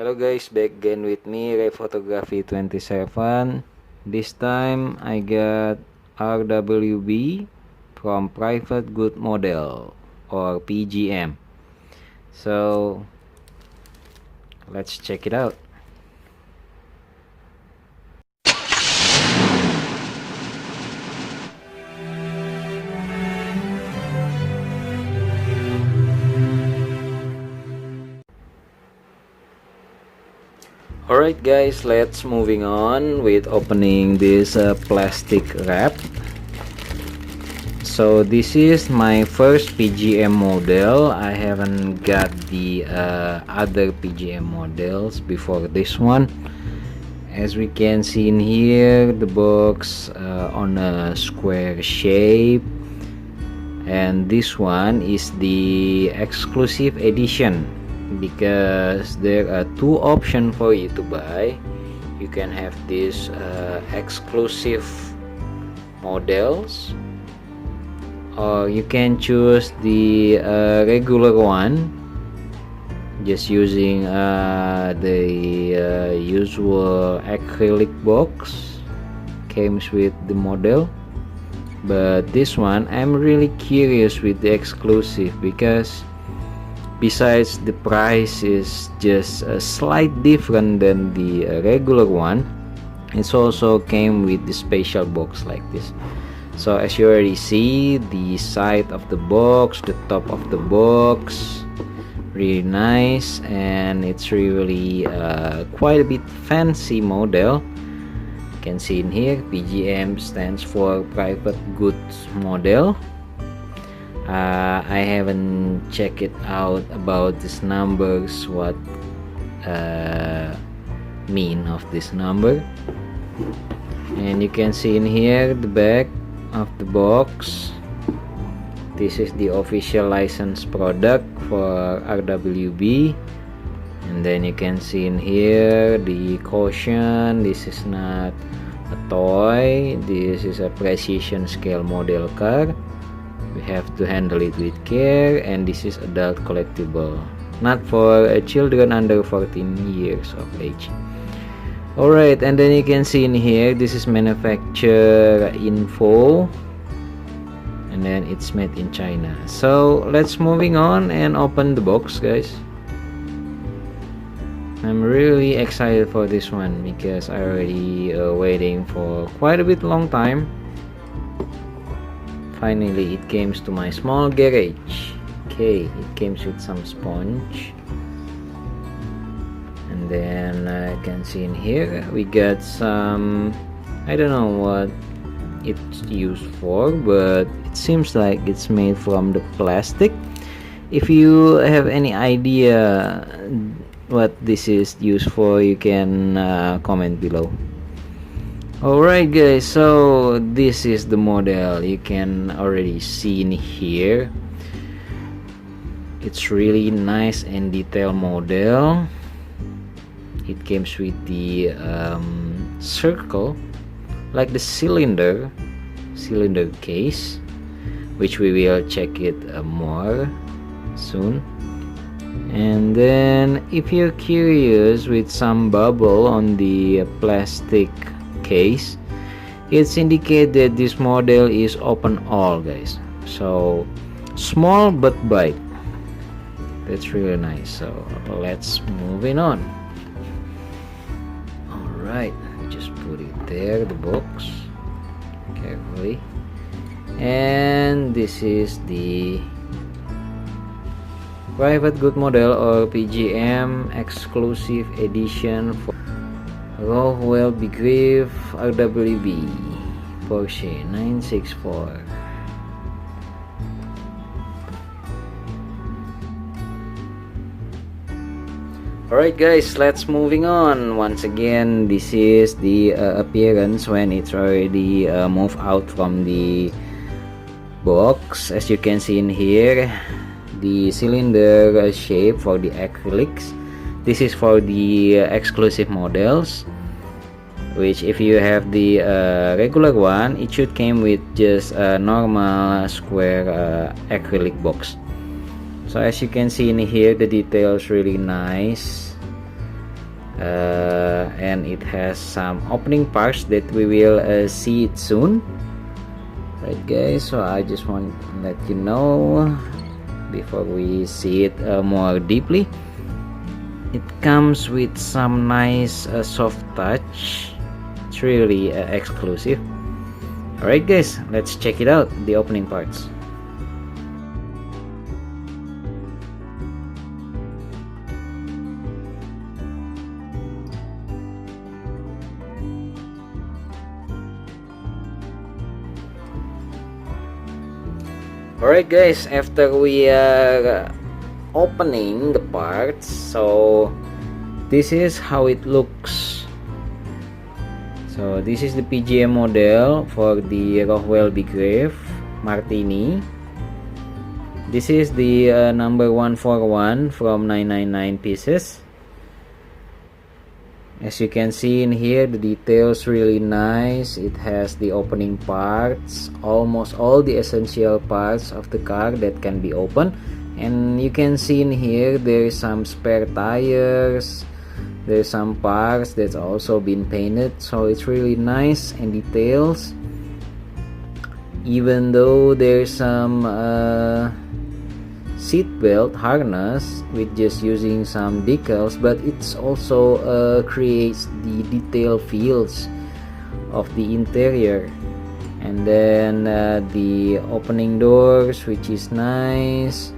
Hello guys, back again with me, Ray Photography 27. This time I got RWB from Private Good Model or PGM. So let's check it out. Alright guys, let's moving on with opening this plastic wrap. So this is my first PGM model. I haven't got the other PGM models before this one. As we can see in here, the box on a square shape, and this one is the exclusive edition because there are two options for you to buy. You can have these exclusive models, or you can choose the regular one just using the usual acrylic box comes with the model. But this one I'm really curious with the exclusive because besides the price is just a slight different than the regular one, it's also came with the special box like this. So as you already see, the side of the box, the top of the box, really nice, and it's really quite a bit fancy model. You can see in here PGM stands for Private Goods Model. I haven't checked it out about these numbers, what mean of this number. And you can see in here the back of the box. This is the official licensed product for RWB. And then you can see in here the caution, this is not a toy, this is a precision scale model car. We have to handle it with care, and this is adult collectible, not for children under 14 years of age. Alright, and then you can see in here this is manufacturer info, and then it's made in China. So let's moving on and open the box, guys. I'm really excited for this one because I already waiting for quite a bit long time. Finally it came to my small garage. Okay, it came with some sponge, and then I can see in here we got some, I don't know what it's used for, but it seems like it's made from the plastic. If you have any idea what this is used for, you can comment below. Alright guys, so this is the model. You can already see in here it's really nice and detailed model. It comes with the circle like the cylinder case, which we will check it more soon. And then if you're curious with some bubble on the plastic case, it's indicate that this model is open all, guys. So small but big. That's really nice. So let's moving on. Alright, just put it there, the box, carefully. And this is the Private Good Model or PGM exclusive edition for Rowell Bigrave RWB Porsche 964. Alright guys, let's moving on. Once again, this is the appearance when it's already moved out from the box. As you can see in here, the cylinder shape for the acrylics. This is for the exclusive models, which if you have the regular one, it should came with just a normal square acrylic box. So as you can see in here, the details really nice. and it has some opening parts that we will see it soon. Right guys, so I just want to let you know before we see it more deeply. It comes with some nice soft touch. It's really exclusive. Alright guys, let's check it out, the opening parts. Alright guys, after we are opening the parts, so this is how it looks. So this is the PGM model for the Rockwell Big Reef Martini. This is the number 141 from 999 pieces. As you can see in here, the details really nice. It has the opening parts, almost all the essential parts of the car that can be opened. And you can see in here there's some spare tires, there's some parts that's also been painted, so it's really nice and details. Even though there's some seat belt harness with just using some decals, but it's also creates the detail feels of the interior. And then the opening doors, which is nice,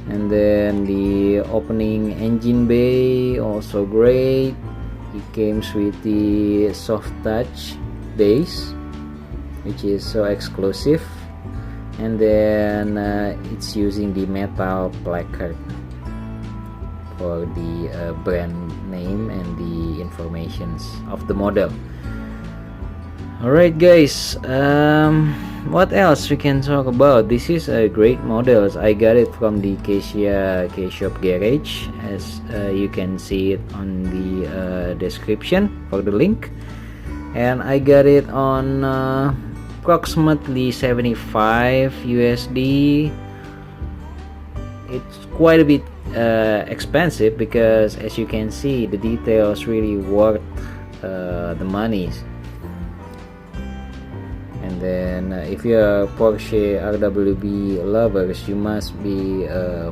and then the opening engine bay, also great. It comes with the soft touch base, which is so exclusive. And then it's using the metal placard for the brand name and the informations of the model. Alright guys, what else we can talk about? This is a great model. I got it from the K-Shop Garage, as you can see it on the description for the link. And I got it on approximately 75 USD. It's quite a bit expensive, because as you can see, the details really worth the money. And then if you're Porsche RWB lovers, you must be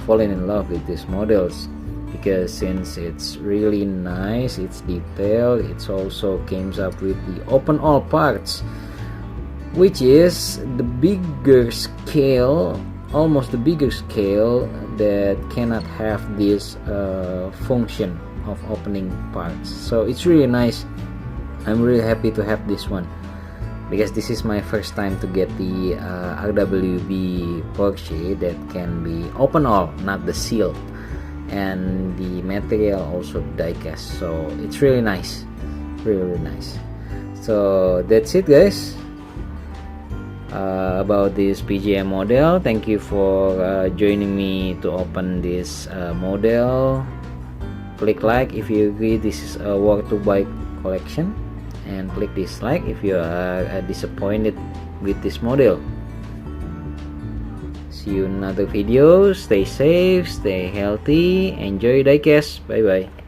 falling in love with these models, because since it's really nice, it's detailed, it's also comes up with the open all parts, which is the bigger scale, almost the bigger scale that cannot have this function of opening parts. So it's really nice. I'm really happy to have this one, because this is my first time to get the RWB Porsche that can be open all, not the seal, and the material also diecast. So it's really nice, really nice. So that's it guys, about this PGM model. Thank you for joining me to open this model. Click like if you agree this is a worth to buy collection, and click dislike if you are disappointed with this model. See you in another video. Stay safe, stay healthy, enjoy diecast. Bye bye.